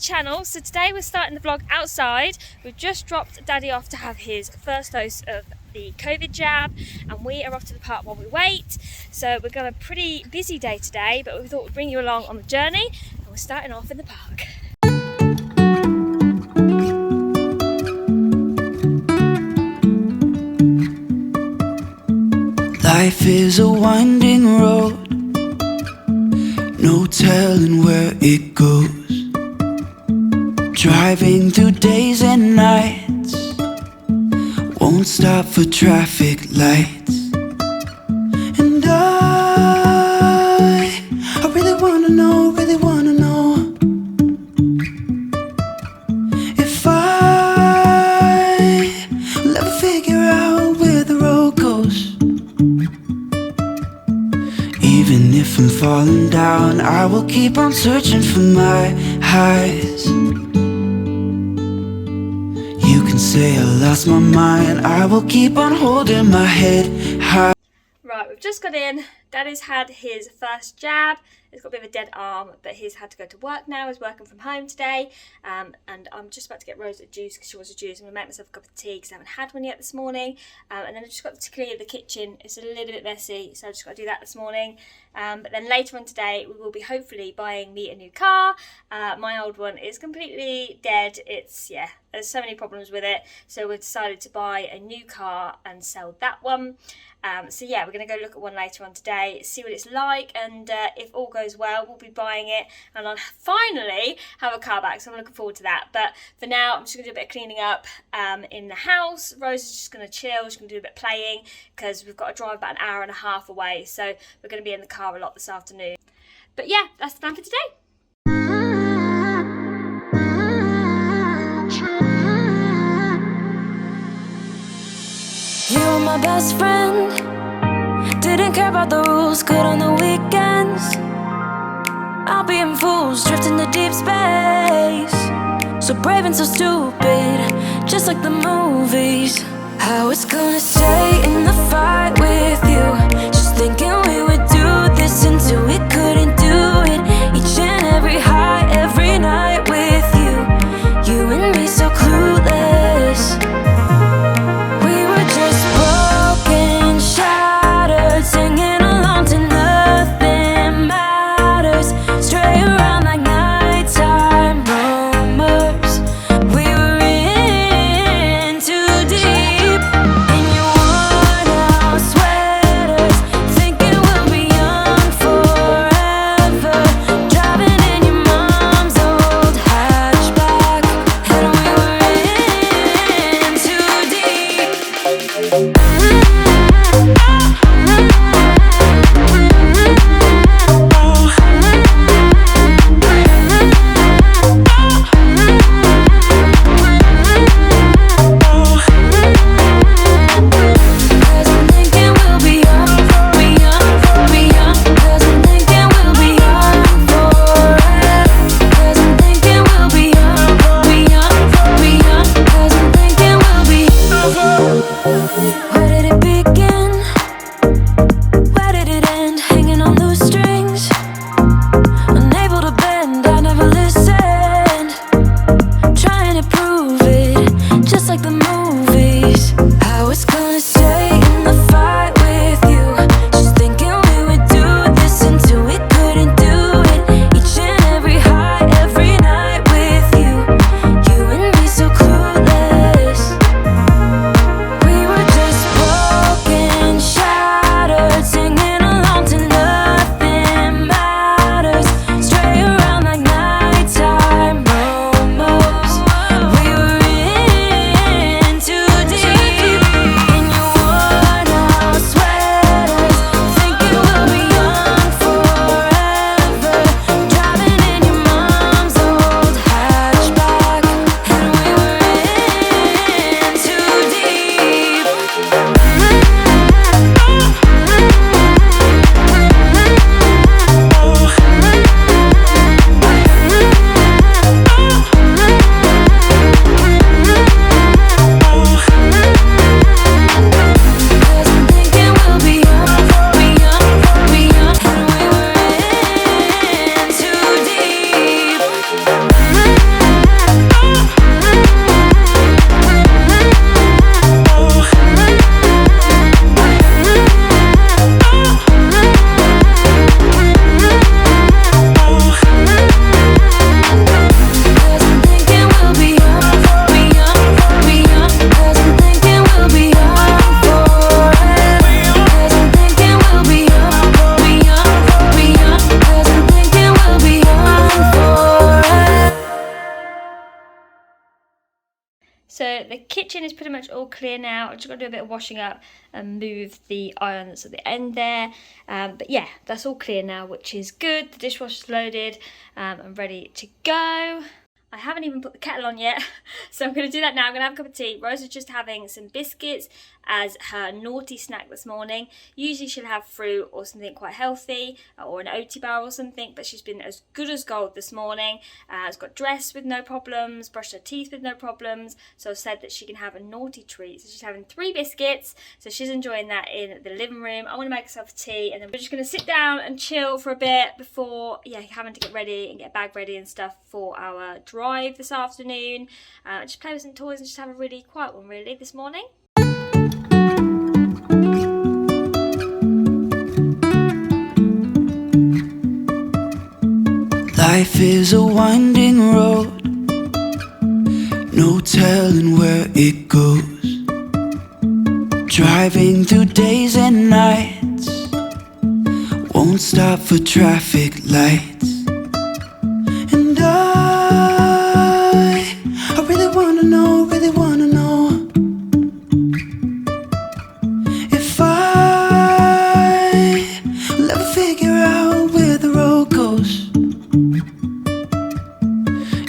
channel. So today we're starting the vlog outside. We've just dropped Daddy off to have his first dose of the COVID jab, and we are off to the park while we wait. So we've got a pretty busy day today, but we thought we'd bring you along on the journey, and we're starting off in the park. Life is a winding road, no telling where it goes. Driving through days and nights, won't stop for traffic lights. And I really wanna know, if I will ever figure out where the road goes. Even if I'm falling down, I will keep on searching for my highs. You can say I lost my mind, I will keep on holding my head high. Right, we've just got in. Daddy's had his first jab. He's got a bit of a dead arm, but he's had to go to work now. He's working from home today. And I'm just about to get Rose a juice because she wants a juice. I'm going to make myself a cup of tea because I haven't had one yet this morning. And then I've just got to clear the kitchen. It's a little bit messy, so I've just got to do that this morning. But then later on today, we will be hopefully buying me a new car. My old one is completely dead. There's so many problems with it. So we've decided to buy a new car and sell that one. So yeah, we're going to go look at one later on today, see what it's like, and if all goes well, we'll be buying it, and I'll finally have a car back, so I'm looking forward to that. But for now, I'm just going to do a bit of cleaning up in the house. Rose is just going to chill, she's going to do a bit of playing, because we've got to drive about an hour and a half away, so we're going to be in the car a lot this afternoon. But yeah, that's the plan for today. You were my best friend, didn't care about the rules, good on the weekends. I'll be in fools, drifting to deep space. So brave and so stupid, just like the movies. I was gonna stay in the fight with you, just thinking we would do this until we couldn't do it. Each and every high, every night with you, you and me so clueless. Singing along to nothing matters, stray around like nighttime rumors. We were in too deep in your worn-out sweater, So the kitchen is pretty much all clear now. I've just got to do a bit of washing up and move the iron that's at the end there. But yeah, that's all clear now, which is good. The dishwasher's loaded and ready to go. I haven't even put the kettle on yet, so I'm going to do that now. I'm going to have a cup of tea. Rose is just having some biscuits as her naughty snack this morning. Usually she'll have fruit or something quite healthy, or an oaty bar or something, but she's been as good as gold this morning. She's got dressed with no problems, brushed her teeth with no problems, so I've said that she can have a naughty treat. So she's having 3 biscuits, so she's enjoying that in the living room. I want to make herself tea, and then we're just going to sit down and chill for a bit before having to get ready and get a bag ready and stuff for our drive this afternoon. Just play with some toys and just have a really quiet one really this morning. Life is a winding road, no telling where it goes. Driving through days and nights, won't stop for traffic lights. And I really wanna know if I will ever figure out where the road goes.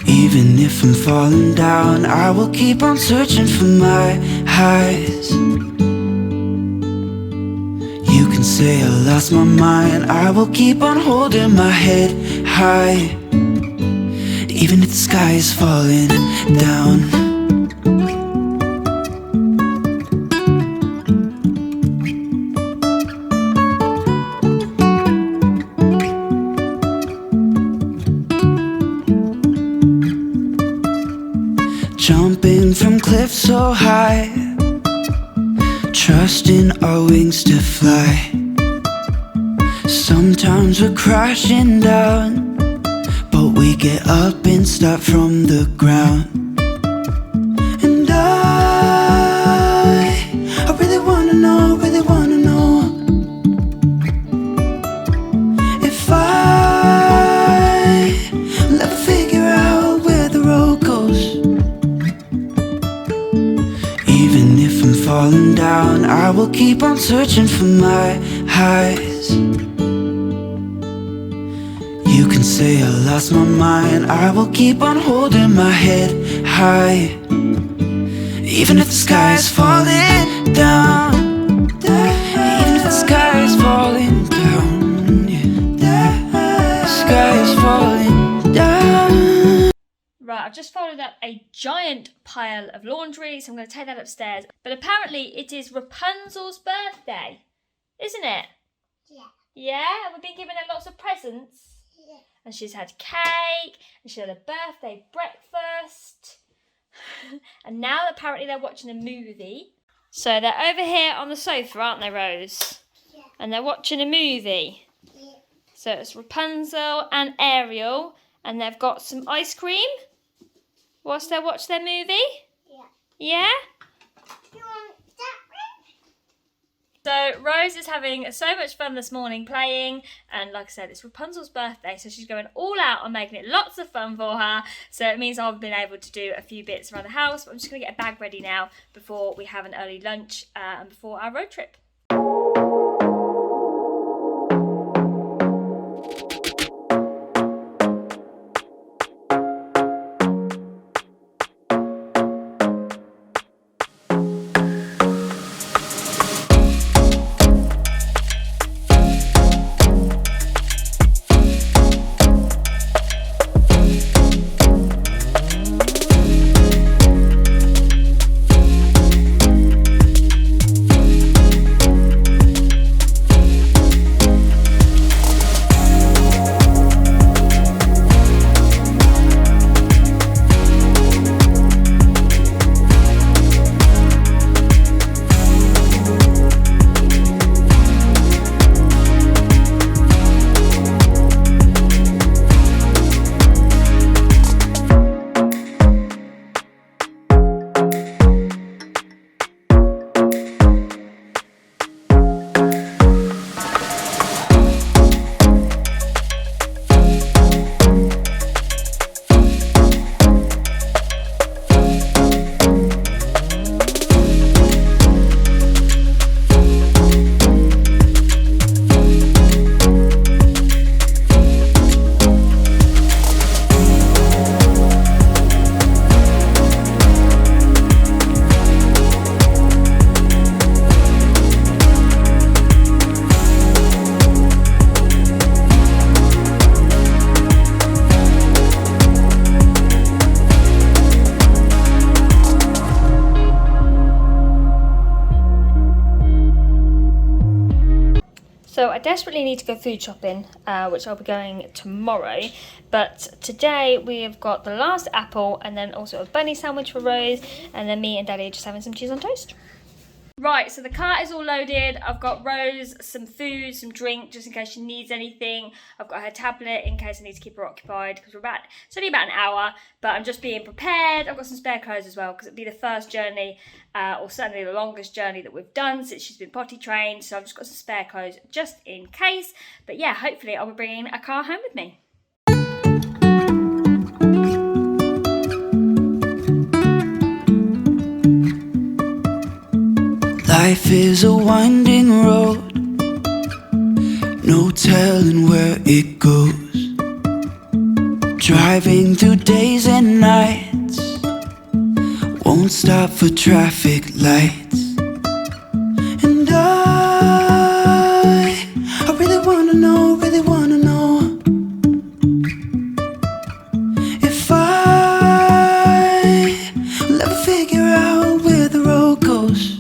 Even if I'm falling down, I will keep on searching for my highs. You can say I lost my mind, I will keep on holding my head high. Even if the sky is falling down. Jumping from cliffs so high, trusting our wings to fly. Sometimes we're crashing down, but we get up and start from the ground. And I really wanna know if I will ever figure out where the road goes. Even if I'm falling down, I will keep on searching for my highs. You can say I lost my mind, I will keep on holding my head high. Even if the sky is falling down, even if the sky is falling down, the sky is falling down. Right, I've just folded up a giant pile of laundry, so I'm going to take that upstairs. But apparently it is Rapunzel's birthday, isn't it? Yeah. Yeah, we've been giving her lots of presents. Yeah. And she's had cake, and she had a birthday breakfast. And now apparently they're watching a movie. So they're over here on the sofa, aren't they, Rose? Yeah. And they're watching a movie. Yeah. So it's Rapunzel and Ariel, and they've got some ice cream whilst they watch their movie. Yeah. Yeah? You want that So Rose is having so much fun this morning playing, and like I said, it's Rapunzel's birthday, so she's going all out on making it lots of fun for her. So it means I've been able to do a few bits around the house, but I'm just going to get a bag ready now before we have an early lunch and before our road trip. So I desperately need to go food shopping, which I'll be going tomorrow. But today we have got the last apple and then also a bunny sandwich for Rose, and then me and Daddy are just having some cheese on toast. Right, so the cart is all loaded. I've got Rose some food, some drink, just in case she needs anything. I've got her tablet in case I need to keep her occupied, because it's only about an hour, but I'm just being prepared. I've got some spare clothes as well, because it'll be the first journey, or certainly the longest journey that we've done since she's been potty trained. So I've just got some spare clothes just in case. But yeah, hopefully I'll be bringing a car home with me. Life is a winding road, no telling where it goes. Driving through days and nights, won't stop for traffic lights. And I really wanna know, if I will ever figure out where the road goes.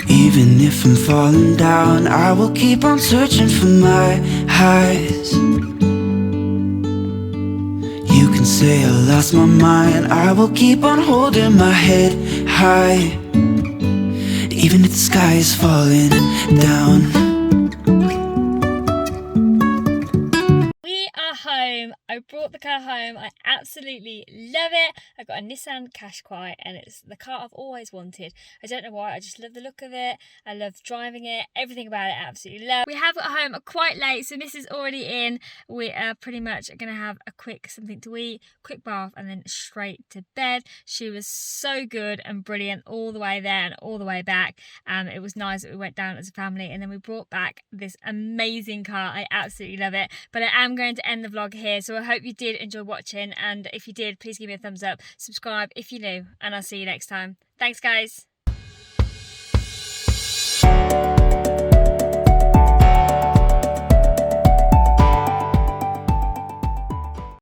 Even if I'm falling down, I will keep on searching for my highs. You can say I lost my mind, I will keep on holding my head high. Even if the sky is falling down. We are home. I brought the car home. I absolutely love it. I got a Nissan Qashqai and it's the car I've always wanted. I don't know why, I just love the look of it. I love driving it. Everything about it I absolutely love. We have got home quite late, so Miss is already in. We are pretty much going to have a quick something to eat, quick bath, and then straight to bed. She was so good and brilliant all the way there and all the way back. It was nice that we went down as a family, and then we brought back this amazing car. I absolutely love it. But I am going to end the vlog here, so I hope you did enjoy watching, and if you did, please give me a thumbs up, subscribe if you're new, and I'll see you next time. Thanks guys.